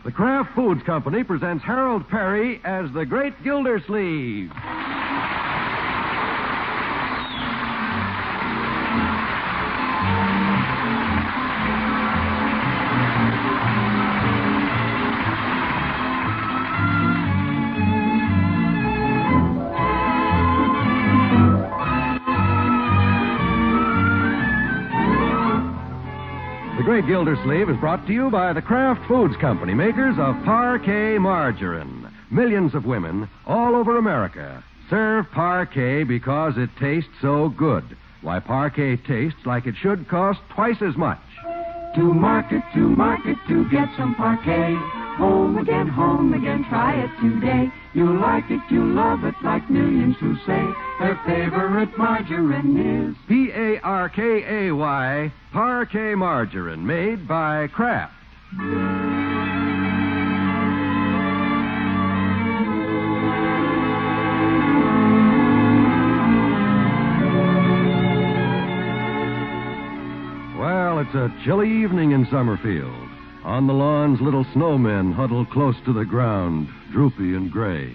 The Kraft Foods Company presents Harold Perry as the Great Gildersleeve. The Great Gildersleeve is brought to you by the Kraft Foods Company, makers of Parquet margarine. Millions of women all over America serve Parquet because it tastes so good. Why, Parquet tastes like it should cost twice as much. To market, to get some Parquet. Home again, try it today. You'll like it, you'll love it, like millions who say their favorite margarine is Parkay, Parquet margarine, made by Kraft. Well, it's a chilly evening in Summerfield. On the lawns, little snowmen huddle close to the ground, droopy and gray.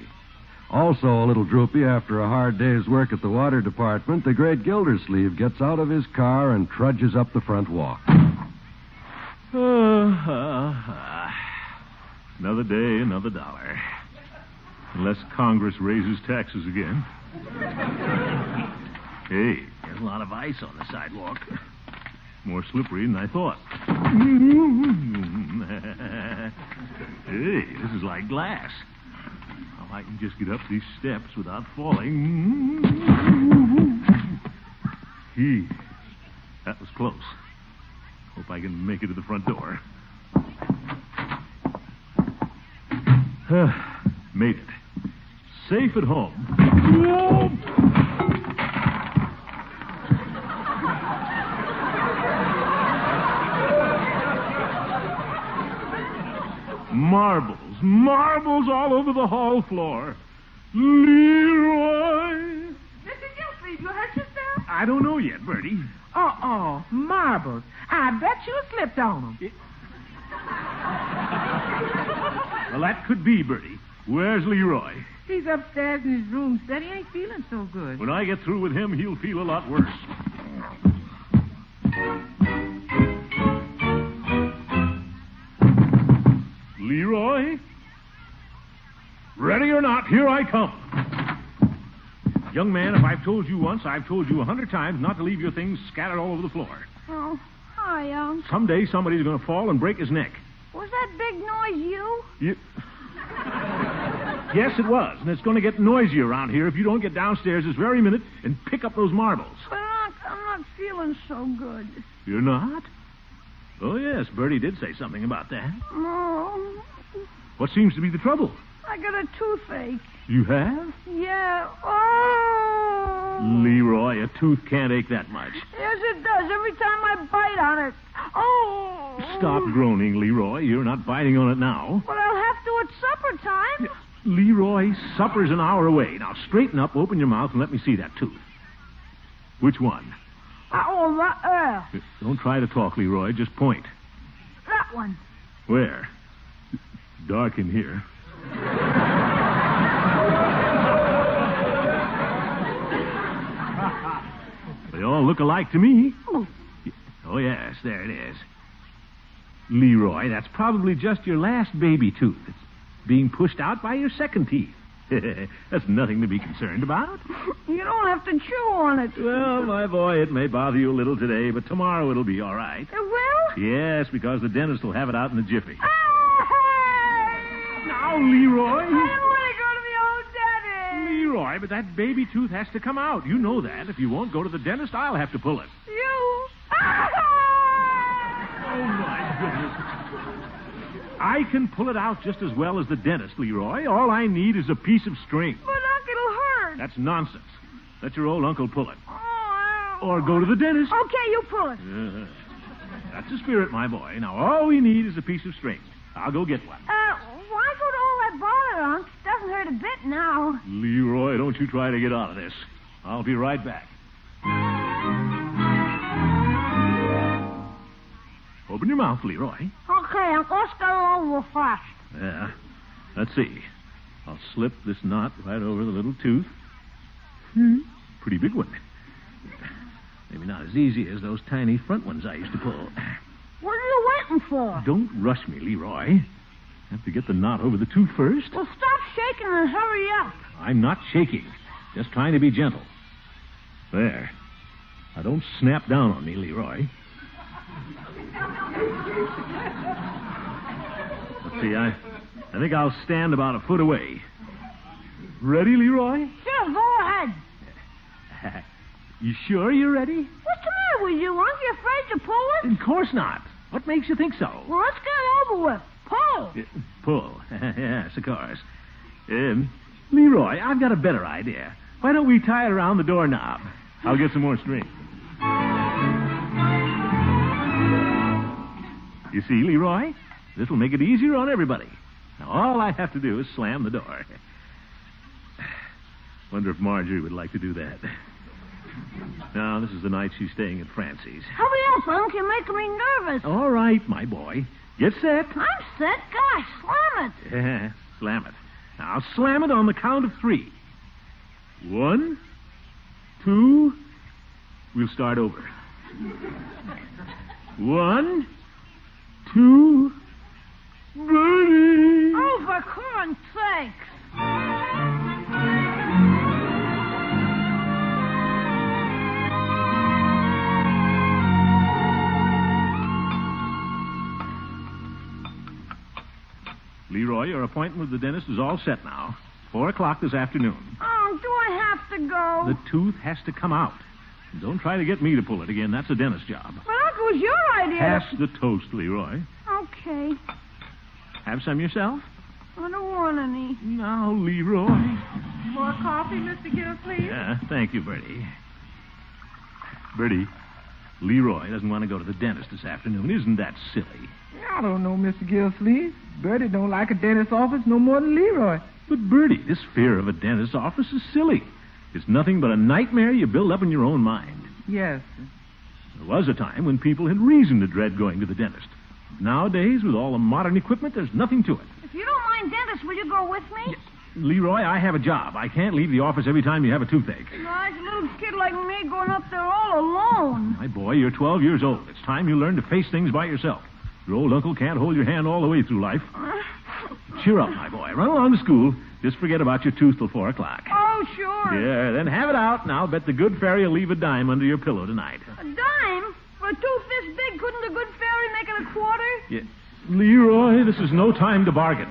Also a little droopy after a hard day's work at the water department, the Great Gildersleeve gets out of his car and trudges up the front walk. Another day, another dollar. Unless Congress raises taxes again. Hey, there's a lot of ice on the sidewalk. More slippery than I thought. Hey, this is like glass. Now I can just get up these steps without falling. Gee, that was close. Hope I can make it to the front door. Made it. Safe at home. Marbles all over the hall floor. Leroy! Mr. Gildersleeve, you hurt yourself? I don't know yet, Bertie. Marbles. I bet you slipped on them. Well, that could be, Bertie. Where's Leroy? He's upstairs in his room. Said he ain't feeling so good. When I get through with him, he'll feel a lot worse. Leroy? Ready or not, here I come. Young man, if I've told you once, I've told you 100 times not to leave your things scattered all over the floor. Oh, hi, Unc. Someday somebody's going to fall and break his neck. Was that big noise you? Yes, it was, and it's going to get noisy around here if you don't get downstairs this very minute and pick up those marbles. But, Unc, I'm not feeling so good. You're not? Oh, yes, Bertie did say something about that. No. What seems to be the trouble? I got a toothache. You have? Yeah. Oh. Leroy, a tooth can't ache that much. Yes, it does. Every time I bite on it. Oh. Stop groaning, Leroy. You're not biting on it now. But I'll have to at supper time. Leroy, supper's an hour away. Now, straighten up, open your mouth, and let me see that tooth. Which one? Don't try to talk, Leroy. Just point. That one. Where? Dark in here. They all look alike to me. Oh, yes, there it is. Leroy, that's probably just your last baby tooth. It's being pushed out by your second teeth. That's nothing to be concerned about. You don't have to chew on it. Well, my boy, it may bother you a little today, but tomorrow it'll be all right. It will? Yes, because the dentist will have it out in a jiffy. Hey! Now, Leroy. I don't want to go to the old dentist. Leroy, but that baby tooth has to come out. You know that. If you won't go to the dentist, I'll have to pull it. You? Oh, my goodness. I can pull it out just as well as the dentist, Leroy. All I need is a piece of string. But, Unc, it'll hurt. That's nonsense. Let your old uncle pull it. Oh, Or go to the dentist. Okay, you pull it. That's the spirit, my boy. Now, all we need is a piece of string. I'll go get one. Why go to all that bother, Unc? Doesn't hurt a bit now. Leroy, don't you try to get out of this. I'll be right back. Open your mouth, Leroy. Okay, Unc, let's go over fast. Yeah. Let's see. I'll slip this knot right over the little tooth. Pretty big one. Maybe not as easy as those tiny front ones I used to pull. What are you waiting for? Don't rush me, Leroy. Have to get the knot over the tooth first. Well, stop shaking and hurry up. I'm not shaking. Just trying to be gentle. There. Now, don't snap down on me, Leroy. Let's see, I think I'll stand about a foot away. Ready, Leroy? Sure, go ahead. You sure you're ready? What's the matter with you? Aren't you afraid to pull it? Of course not. What makes you think so? Well, let's get it over with. Pull. Pull. Yes, of course. Leroy, I've got a better idea. Why don't we tie it around the doorknob? I'll get some more string. You see, Leroy? This'll make it easier on everybody. Now, all I have to do is slam the door. Wonder if Marjorie would like to do that. Now, this is the night she's staying at Francie's. Hurry up, Unc. You're making me nervous. All right, my boy. Get set. I'm set. Gosh, slam it. Yeah, slam it. Now, I'll slam it on the count of 3. 1, 2... We'll start over. 1, 2... Bertie! Oh, for corn's sakes. Leroy, your appointment with the dentist is all set now. 4 o'clock this afternoon. Oh, do I have to go? The tooth has to come out. And don't try to get me to pull it again. That's a dentist's job. Well, it was your idea. Pass the toast, Leroy. Okay. Have some yourself? I don't want any. Now, Leroy. More coffee, Mr. Gill, please? Yeah, thank you, Bertie. Bertie, Leroy doesn't want to go to the dentist this afternoon. Isn't that silly? I don't know, Mr. Gillsleeve. Bertie don't like a dentist's office no more than Leroy. But, Bertie, this fear of a dentist's office is silly. It's nothing but a nightmare you build up in your own mind. Yes. There was a time when people had reason to dread going to the dentist. Nowadays, with all the modern equipment, there's nothing to it. If you don't mind dentist, will you go with me? Leroy, I have a job. I can't leave the office every time you have a toothache. Nice little kid like me going up there all alone. My boy, you're 12 years old. It's time you learn to face things by yourself. Your old uncle can't hold your hand all the way through life. Cheer up, my boy. Run along to school. Just forget about your tooth till 4 o'clock. Oh, sure. Yeah, then have it out, and I'll bet the good fairy will leave a dime under your pillow tonight. A dime? For a tooth this big, couldn't the good fairy make it a quarter? Yeah. Leroy, this is no time to bargain.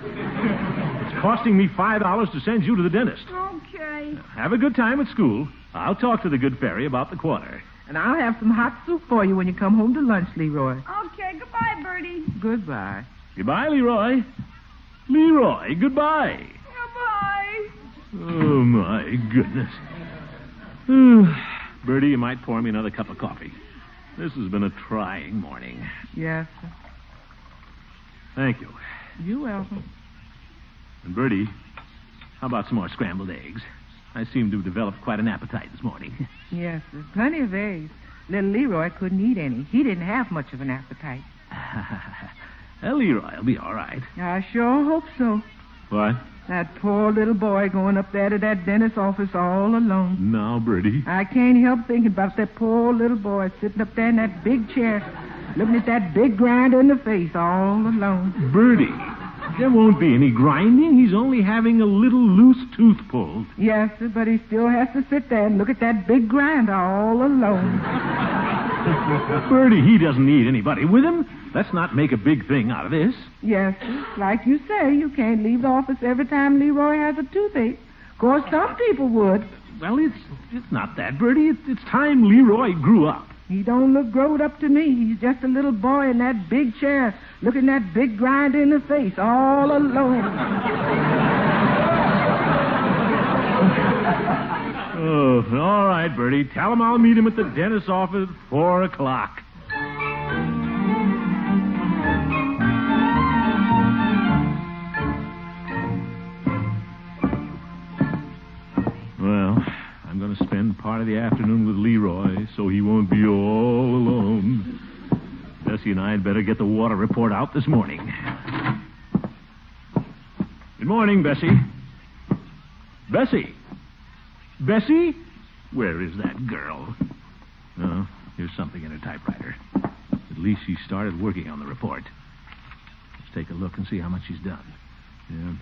It's costing me $5 to send you to the dentist. Okay. Have a good time at school. I'll talk to the good fairy about the quarter. And I'll have some hot soup for you when you come home to lunch, Leroy. Okay, goodbye, Bertie. Goodbye. Goodbye, Leroy. Leroy, goodbye. Goodbye. Oh, my goodness. Bertie, you might pour me another cup of coffee. This has been a trying morning. Yes, sir. Thank you. You're welcome. And Bertie, how about some more scrambled eggs? I seem to have developed quite an appetite this morning. Yes, there's plenty of eggs. Little Leroy couldn't eat any. He didn't have much of an appetite. Leroy will be all right. I sure hope so. What? That poor little boy going up there to that dentist's office all alone. Now, Bertie. I can't help thinking about that poor little boy sitting up there in that big chair, looking at that big grinder in the face all alone. Bertie, there won't be any grinding. He's only having a little loose tooth pulled. Yes, sir, but he still has to sit there and look at that big grinder all alone. Bertie, he doesn't need anybody with him. Let's not make a big thing out of this. Yes, sir. Like you say, you can't leave the office every time Leroy has a toothache. Of course, some people would. Well, it's not that, Bertie. It's time Leroy grew up. He don't look growed up to me. He's just a little boy in that big chair, looking that big grinder in the face, all alone. Oh, all right, Bertie. Tell him I'll meet him at the dentist's office at 4 o'clock. Well, I'm going to spend part of the afternoon with Leroy so he won't be all alone. Bessie and I had better get the water report out this morning. Good morning, Bessie. Bessie? Bessie? Where is that girl? Oh, here's something in her typewriter. At least she started working on the report. Let's take a look and see how much she's done. Yeah.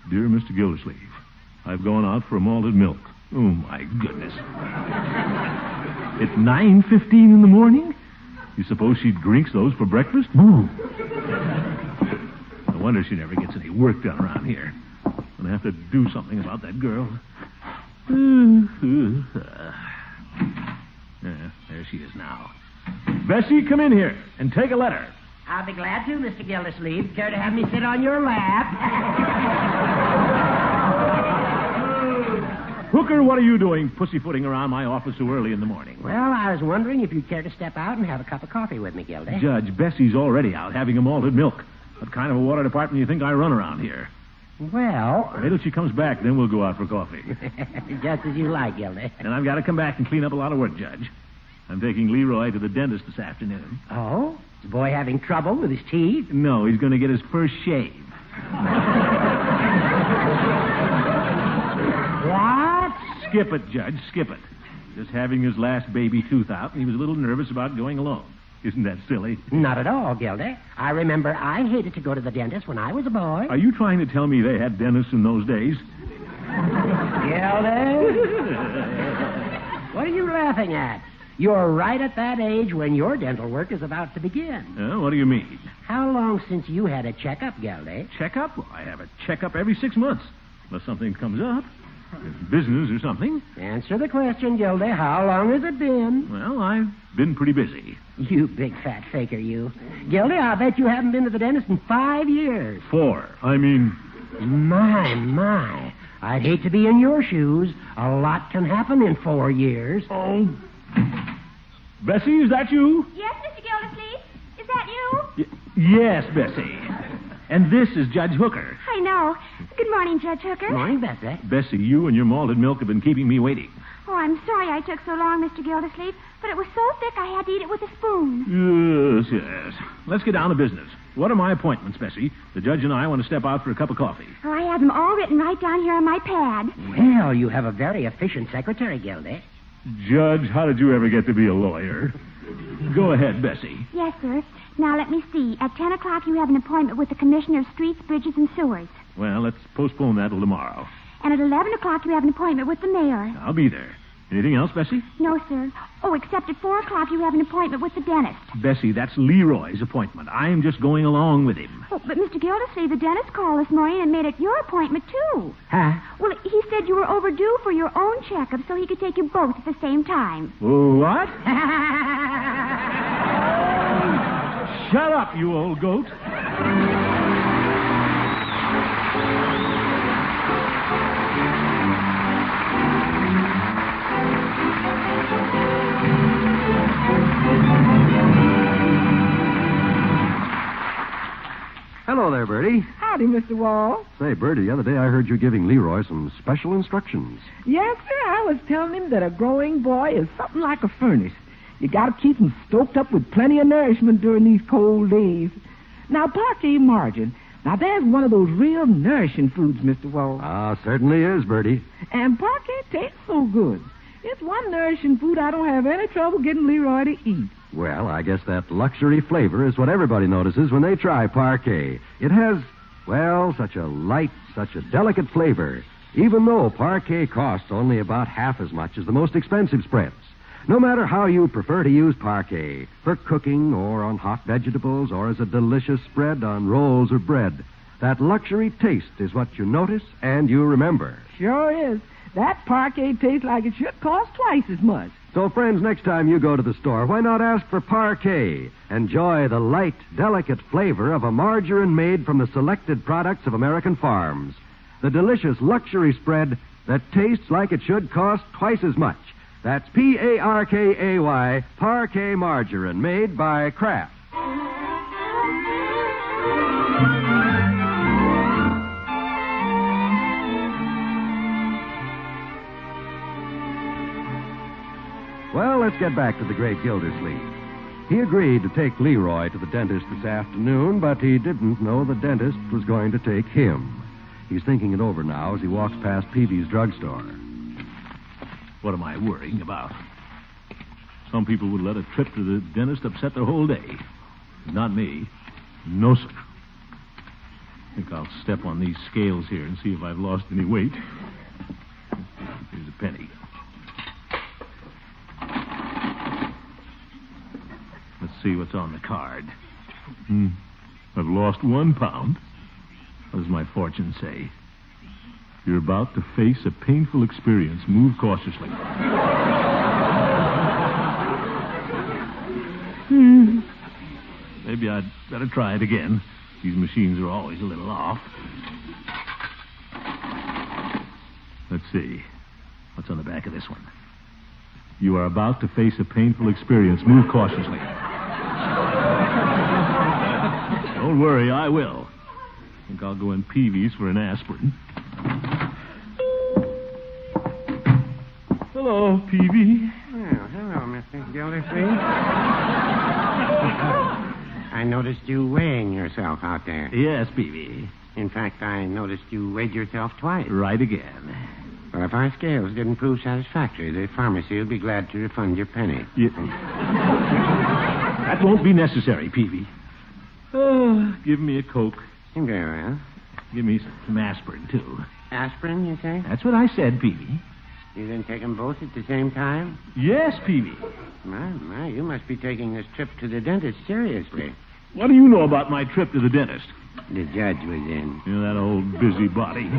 Dear Mr. Gildersleeve, I've gone out for a malted milk. Oh, my goodness. At 9:15 in the morning? You suppose she drinks those for breakfast? Ooh. No wonder she never gets any work done around here. I'm going to have to do something about that girl. Yeah, there she is now. Bessie, come in here and take a letter. I'll be glad to, Mr. Gildersleeve. Care to have me sit on your lap? Hooker, what are you doing pussyfooting around my office so early in the morning? Well, I was wondering if you'd care to step out and have a cup of coffee with me, Gildy. Judge, Bessie's already out having a malted milk. What kind of a water department do you think I run around here? Well... Wait till she comes back, then we'll go out for coffee. Just as you like, Gildy. And I've got to come back and clean up a lot of work, Judge. I'm taking Leroy to the dentist this afternoon. Oh? Is the boy having trouble with his teeth? No, he's going to get his first shave. What? Skip it, Judge, skip it. Just having his last baby tooth out, and he was a little nervous about going alone. Isn't that silly? Not at all, Gildy. I remember I hated to go to the dentist when I was a boy. Are you trying to tell me they had dentists in those days? Gildy? What are you laughing at? You're right at that age when your dental work is about to begin. What do you mean? How long since you had a checkup, Gildy? Checkup? Well, I have a checkup every 6 months. Unless something comes up. Business or something. Answer the question, Gildy. How long has it been? Well, I've been pretty busy. You big fat faker, you. Gildy, I'll bet you haven't been to the dentist in 5 years. 4. I mean... My. I'd hate to be in your shoes. A lot can happen in 4 years. Oh. Bessie, is that you? Yes, Mr. Gildersleeve? Is that you? Yes, Bessie. And this is Judge Hooker. I know. Good morning, Judge Hooker. Morning, Bessie. Bessie, you and your malted milk have been keeping me waiting. Oh, I'm sorry I took so long, Mr. Gildersleeve, but it was so thick I had to eat it with a spoon. Yes. Let's get down to business. What are my appointments, Bessie? The judge and I want to step out for a cup of coffee. Oh, I have them all written right down here on my pad. Well, you have a very efficient secretary, Gildy. Judge, how did you ever get to be a lawyer? Go ahead, Bessie. Yes, sir. Now, let me see. At 10 o'clock, you have an appointment with the Commissioner of Streets, Bridges, and Sewers. Well, let's postpone that till tomorrow. And at 11 o'clock, you have an appointment with the mayor. I'll be there. Anything else, Bessie? No, sir. Oh, except at 4 o'clock, you have an appointment with the dentist. Bessie, that's Leroy's appointment. I'm just going along with him. Oh, but Mr. Gildersleeve, the dentist called this morning and made it your appointment, too. Huh? Well, he said you were overdue for your own checkup, so he could take you both at the same time. What? Shut up, you old goat. Hello there, Bertie. Howdy, Mr. Wall. Say, Bertie, the other day I heard you giving Leroy some special instructions. Yes, sir. I was telling him that a growing boy is something like a furnace. You got to keep him stoked up with plenty of nourishment during these cold days. Now, parquet margarine. Now, there's one of those real nourishing foods, Mr. Wall. Ah, certainly is, Bertie. And parquet tastes so good. It's one nourishing food I don't have any trouble getting Leroy to eat. Well, I guess that luxury flavor is what everybody notices when they try parquet. It has, well, such a light, such a delicate flavor, even though parquet costs only about half as much as the most expensive spreads. No matter how you prefer to use parquet, for cooking or on hot vegetables or as a delicious spread on rolls or bread, that luxury taste is what you notice and you remember. Sure is. That parquet tastes like it should cost twice as much. So, friends, next time you go to the store, why not ask for parquet? Enjoy the light, delicate flavor of a margarine made from the selected products of American farms. The delicious luxury spread that tastes like it should cost twice as much. That's Parkay, Parquet margarine, made by Kraft. Well, let's get back to the great Gildersleeve. He agreed to take Leroy to the dentist this afternoon, but he didn't know the dentist was going to take him. He's thinking it over now as he walks past Peavy's drugstore. What am I worrying about? Some people would let a trip to the dentist upset their whole day. Not me. No, sir. I think I'll step on these scales here and see if I've lost any weight. Here's a penny. Let's see what's on the card. I've lost 1 pound. What does my fortune say? You're about to face a painful experience. Move cautiously. Maybe I'd better try it again. These machines are always a little off. Let's see. What's on the back of this one? You are about to face a painful experience. Move cautiously. Don't worry, I will. I think I'll go in Peavy's for an aspirin. Hello, Peavy. Well, hello, Mr. Gildersleeve. I noticed you weighing yourself out there. Yes, Peavy. In fact, I noticed you weighed yourself twice. Right again. Well, if our scales didn't prove satisfactory, the pharmacy will be glad to refund your penny. That won't be necessary, Peavy. Give me a Coke. Very well. Give me some aspirin, too. Aspirin, you say? That's what I said, Peavy. You didn't take them both at the same time? Yes, Peavy. My, you must be taking this trip to the dentist seriously. What do you know about my trip to the dentist? The judge was in. That old busybody.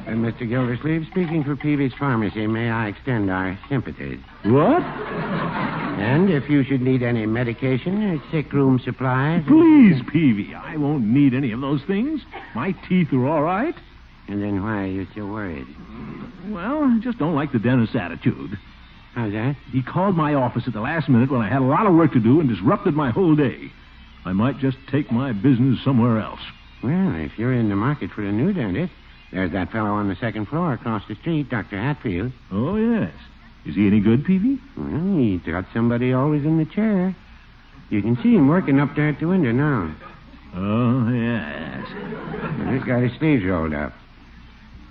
And Mr. Gildersleeve, speaking for Peavy's Pharmacy, may I extend our sympathies. What? And if you should need any medication or sick room supplies... Please, Peavy, I won't need any of those things. My teeth are all right. And then why are you so worried? Well, I just don't like the dentist's attitude. How's that? He called my office at the last minute when I had a lot of work to do and disrupted my whole day. I might just take my business somewhere else. Well, if you're in the market for a new dentist, there's that fellow on the second floor across the street, Dr. Hatfield. Oh, yes. Is he any good, Peavy? Well, he's got somebody always in the chair. You can see him working up there at the window now. Oh, yes. Well, he's got his sleeves rolled up.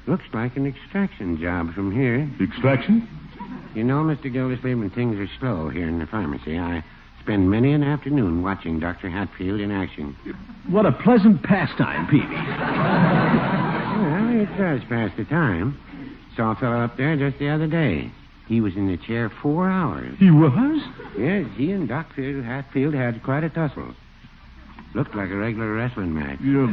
Looks like an extraction job from here. Extraction? You know, Mr. Gildersleeve, when things are slow here in the pharmacy, I spend many an afternoon watching Dr. Hatfield in action. What a pleasant pastime, Peavy. Well, it does pass the time. Saw a fellow up there just the other day. He was in the chair 4 hours. He was? Yes, he and Dr. Hatfield had quite a tussle. Looked like a regular wrestling match. You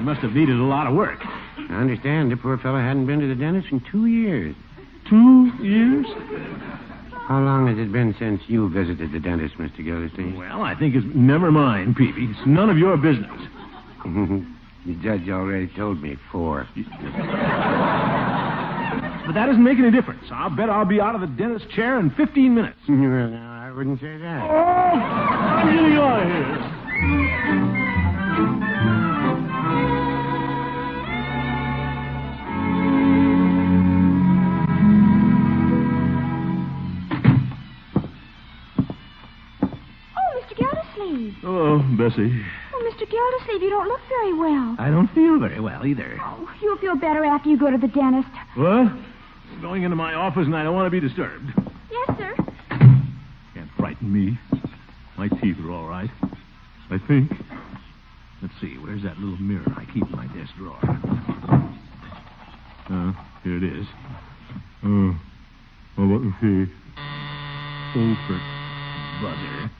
must have needed a lot of work. I understand the poor fellow hadn't been to the dentist in 2 years. 2 years? How long has it been since you visited the dentist, Mr. Gildersleeve? Well, I think it's... Never mind, Peavy. It's none of your business. The judge already told me 4. But that doesn't make any difference. I'll bet I'll be out of the dentist's chair in 15 minutes. Well, no, I wouldn't say that. Oh, I'm getting out of here. Hello, Bessie. Oh, Mr. Gildersleeve, you don't look very well. I don't feel very well either. Oh, you'll feel better after you go to the dentist. What? I'm going into my office and I don't want to be disturbed. Yes, sir. Can't frighten me. My teeth are all right. I think. Let's see, where's that little mirror I keep in my desk drawer? Here it is. Well, let me see. Over. Buzzer.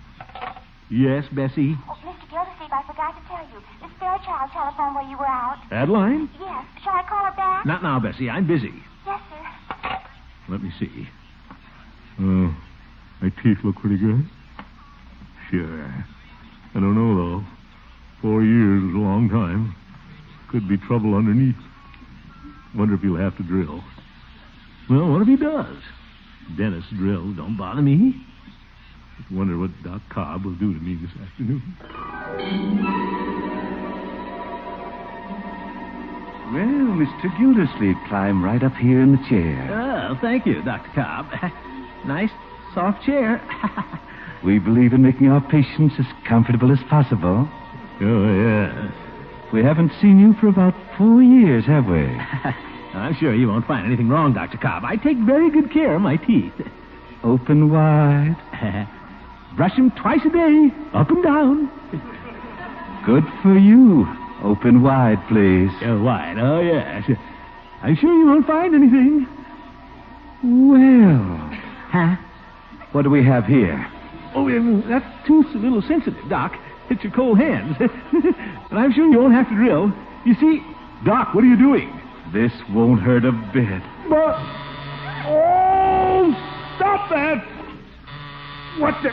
Yes, Bessie? Oh, Mr. Gildersleeve, I forgot to tell you. Miss Fairchild telephoned while you were out. Adeline? Yes. Shall I call her back? Not now, Bessie. I'm busy. Yes, sir. Let me see. My teeth look pretty good. Sure. I don't know, though. 4 years is a long time. Could be trouble underneath. Wonder if he'll have to drill. Well, what if he does? Dentist drills don't bother me. Just wonder what Doc Cobb will do to me this afternoon. Well, Mr. Gildersleeve, climb right up here in the chair. Oh, thank you, Dr. Cobb. Nice, soft chair. We believe in making our patients as comfortable as possible. Oh, yeah. We haven't seen you for about 4 years, have we? I'm sure you won't find anything wrong, Dr. Cobb. I take very good care of my teeth. Open wide. Brush them twice a day, up and down. Good for you. Open wide, please. Wide, oh, yes. I'm sure you won't find anything. Well, Huh? what do we have here? Oh, that tooth's a little sensitive, Doc. It's your cold hands. But I'm sure you won't have to drill. You see, Doc, what are you doing? This won't hurt a bit. But... Oh, stop that! What the...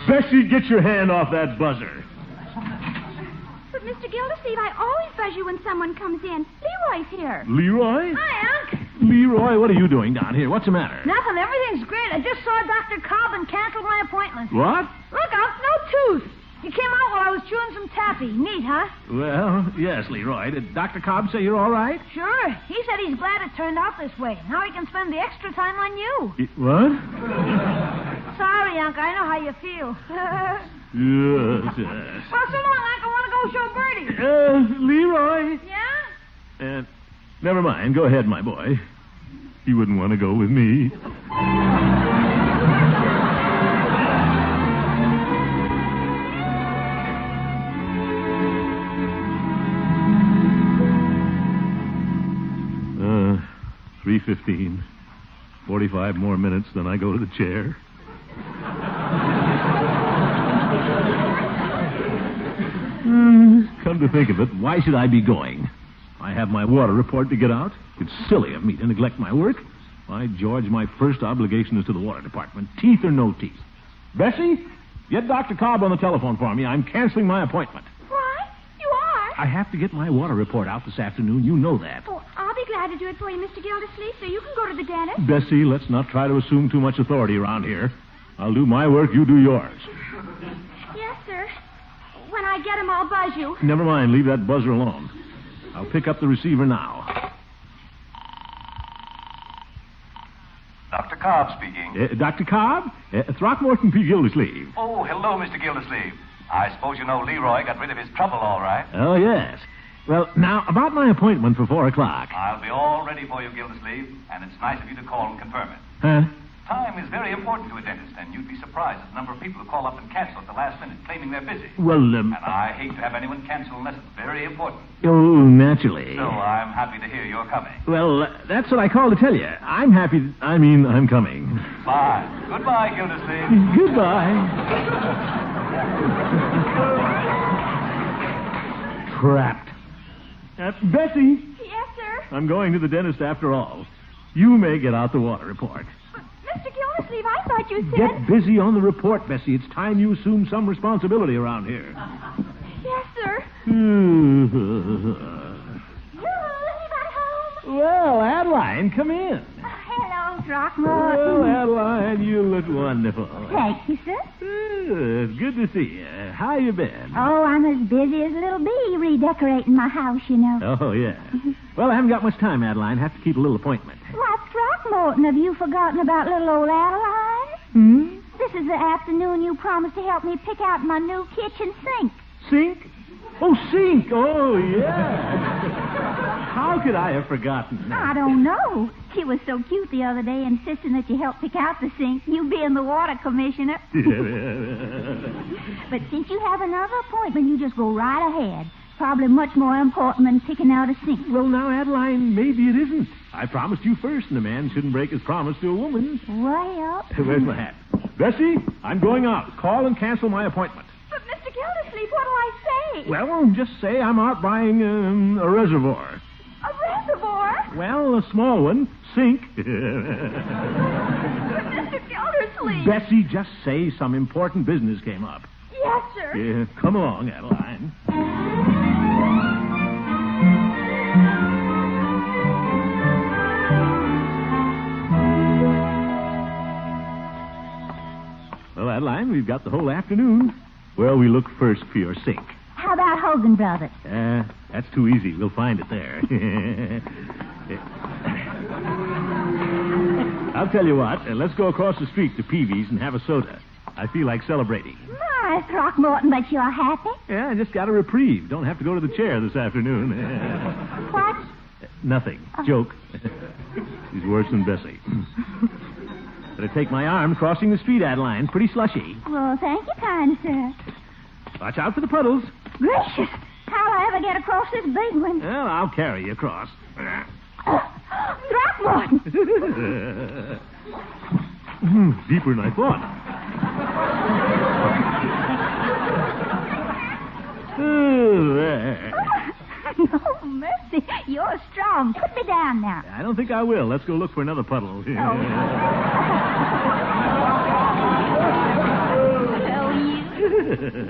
Bessie, get your hand off that buzzer. But, Mr. Gildersleeve, I always buzz you when someone comes in. Leroy's here. Leroy? Hi, Unc. Leroy, what are you doing down here? What's the matter? Nothing. Everything's great. I just saw Dr. Cobb and canceled my appointment. What? Look, Unc, no tooth. He came out while I was chewing some taffy. Neat, huh? Well, yes, Leroy. Did Dr. Cobb say you're all right? Sure. He said he's glad it turned out this way. Now he can spend the extra time on you. What? Sorry, Unc. I know how you feel. Yes. Well, so long, Unc. I want to go show Bertie. Leroy. Yeah? Never mind. Go ahead, my boy. He wouldn't want to go with me. Uh, 3:15. 45 more minutes, then I go to the chair. Come to think of it, why should I be going? I have my water report to get out. It's silly of me to neglect my work. By George, my first obligation is to the water department. Teeth or no teeth. Bessie, get Dr. Cobb on the telephone for me. I'm canceling my appointment. What? You are? I have to get my water report out this afternoon. You know that. Oh, I'll be glad to do it for you, Mr. Gildersleeve, so you can go to the dentist. Bessie, let's not try to assume too much authority around here. I'll do my work, you do yours. Yes, sir. When I get him, I'll buzz you. Never mind, leave that buzzer alone. I'll pick up the receiver now. Dr. Cobb speaking. Dr. Cobb? Throckmorton P. Gildersleeve. Oh, hello, Mr. Gildersleeve. I suppose you know Leroy got rid of his trouble all right. Oh, yes. Well, now, about my appointment for 4 o'clock. I'll be all ready for you, Gildersleeve, and it's nice of you to call and confirm it. Huh? Time is very important to a dentist, and you'd be surprised at the number of people who call up and cancel at the last minute, claiming they're busy. Well, And I hate to have anyone cancel unless it's very important. Oh, naturally. So I'm happy to hear you're coming. Well, that's what I called to tell you. I'm happy... I'm coming. Fine. Goodbye, Gildersleeve. Goodbye. Trapped. Bessie, Yes, sir. I'm going to the dentist after all. You may get out the water report. But, Mr. Gildersleeve, I thought you said... Get busy on the report, Bessie. It's time you assume some responsibility around here. Yes, sir. Well, Adeline, come in. Hello, Throckmorton. Oh, Adeline, you look wonderful. Thank you, sir. It's good to see you. How you been? Oh, I'm as busy as a little bee redecorating my house, you know. Oh, yeah. Well, I haven't got much time, Adeline. Have to keep a little appointment. Why, Throckmorton, have you forgotten about little old Adeline? This is the afternoon you promised to help me pick out my new kitchen sink. Sink? Oh, sink. Oh, yeah. How could I have forgotten that? I don't know. He was so cute the other day, insisting that you help pick out the sink, you being the water commissioner. But since you have another appointment, you just go right ahead. Probably much more important than picking out a sink. Well, now, Adeline, maybe it isn't. I promised you first, and a man shouldn't break his promise to a woman. Well... Where's my hat? Bessie, I'm going out. Call and cancel my appointment. But, Mr. Gildersleeve, what'll I say? Well, just say I'm out buying a reservoir. A reservoir? Well, a small one. Sink. But, Mr. Gildersleeve... Bessie, just say some important business came up. Yes, sir. Yeah, come along, Adeline. Well, Adeline, we've got the whole afternoon. Where'll we look first for your sink? How about Hogan Brothers? That's too easy. We'll find it there. I'll tell you what. Let's go across the street to Peavy's and have a soda. I feel like celebrating. My, My, Throckmorton, but you're happy? Yeah, I just got a reprieve. Don't have to go to the chair this afternoon. What? Nothing. Joke. He's worse than Bessie. Better take my arm crossing the street, Adeline. Pretty slushy. Well, thank you, kind sir. Watch out for the puddles. Gracious, how'll I ever get across this big one? Well, I'll carry you across. Throckmorton! Deeper than I thought. No mercy. You're strong. Put me down now. I don't think I will. Let's go look for another puddle. Oh,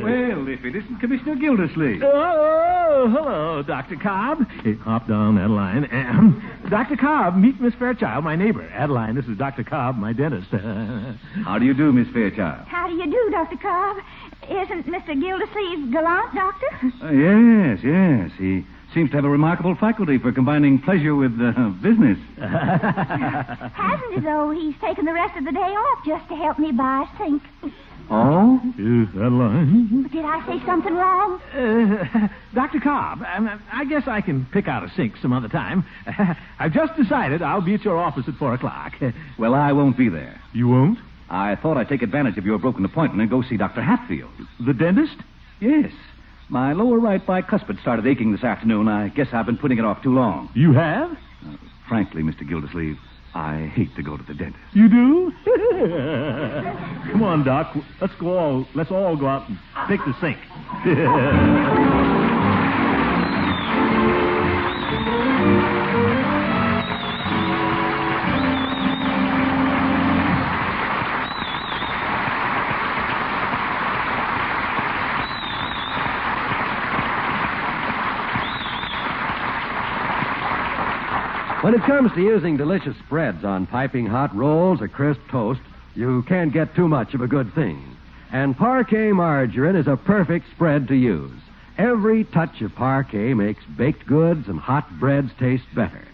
Well, if it isn't Commissioner Gildersleeve. Oh, hello, Dr. Cobb. Hey, hop down, Adeline. Dr. Cobb, meet Miss Fairchild, my neighbor. Adeline, this is Dr. Cobb, my dentist. How do you do, Miss Fairchild? How do you do, Dr. Cobb? Isn't Mr. Gildersleeve gallant, Doctor? Yes. He seems to have a remarkable faculty for combining pleasure with business. Hasn't it, though? He's taken the rest of the day off just to help me buy a sink. Oh? Adeline? Did I say something wrong? Dr. Cobb, I guess I can pick out a sink some other time. I've just decided I'll be at your office at 4 o'clock. Well, I won't be there. You won't? I thought I'd take advantage of your broken appointment and go see Dr. Hatfield. The dentist? Yes. My lower right bicuspid started aching this afternoon. I guess I've been putting it off too long. You have? Frankly, Mr. Gildersleeve, I hate to go to the dentist. You do? Come on, Doc. Let's all go out and take the sink. When it comes to using delicious spreads on piping hot rolls or crisp toast, you can't get too much of a good thing. And Parquet margarine is a perfect spread to use. Every touch of Parquet makes baked goods and hot breads taste better.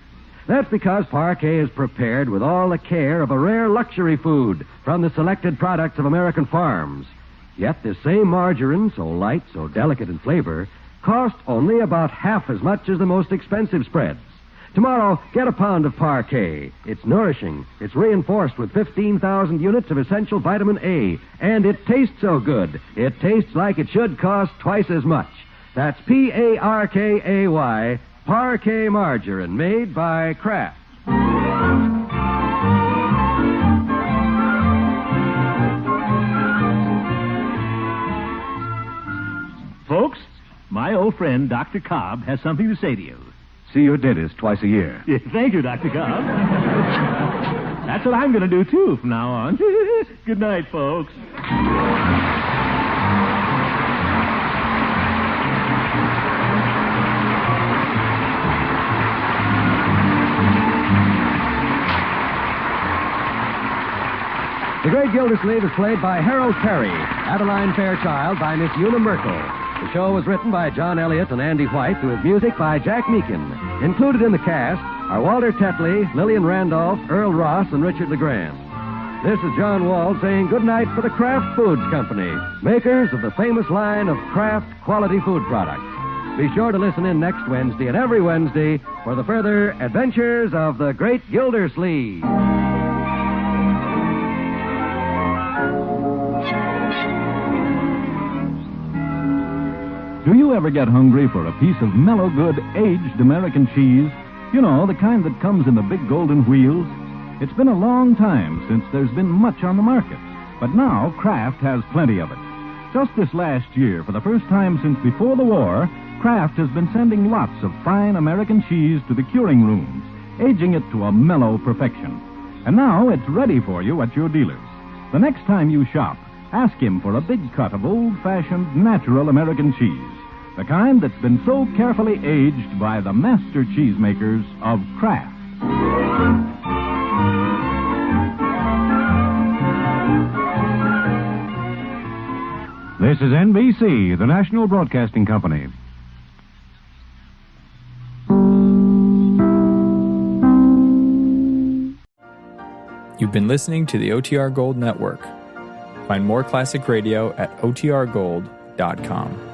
That's because Parquet is prepared with all the care of a rare luxury food from the selected products of American farms. Yet this same margarine, so light, so delicate in flavor, costs only about half as much as the most expensive spreads. Tomorrow, get a pound of Parquet. It's nourishing. It's reinforced with 15,000 units of essential vitamin A. And it tastes so good. It tastes like it should cost twice as much. That's Parkay, Parquet margarine, made by Kraft. Folks, my old friend, Dr. Cobb, has something to say to you. See your dentist twice a year. Yeah, thank you, Dr. Cobb. That's what I'm going to do, too, from now on. Good night, folks. The Great Gildersleeve is played by Harold Perry, Adeline Fairchild by Miss Una Merkel. The show was written by John Elliott and Andy White, with music by Jack Meakin. Included in the cast are Walter Tetley, Lillian Randolph, Earl Ross, and Richard LeGrand. This is John Wald saying good night for the Kraft Foods Company, makers of the famous line of Kraft quality food products. Be sure to listen in next Wednesday and every Wednesday for the further adventures of the Great Gildersleeve. Do you ever get hungry for a piece of mellow good aged American cheese? You know, the kind that comes in the big golden wheels? It's been a long time since there's been much on the market, but now Kraft has plenty of it. Just this last year, for the first time since before the war, Kraft has been sending lots of fine American cheese to the curing rooms, aging it to a mellow perfection. And now it's ready for you at your dealers. The next time you shop, ask him for a big cut of old-fashioned, natural American cheese, the kind that's been so carefully aged by the master cheesemakers of Kraft. This is NBC, the National Broadcasting Company. You've been listening to the OTR Gold Network. Find more classic radio at otrgold.com.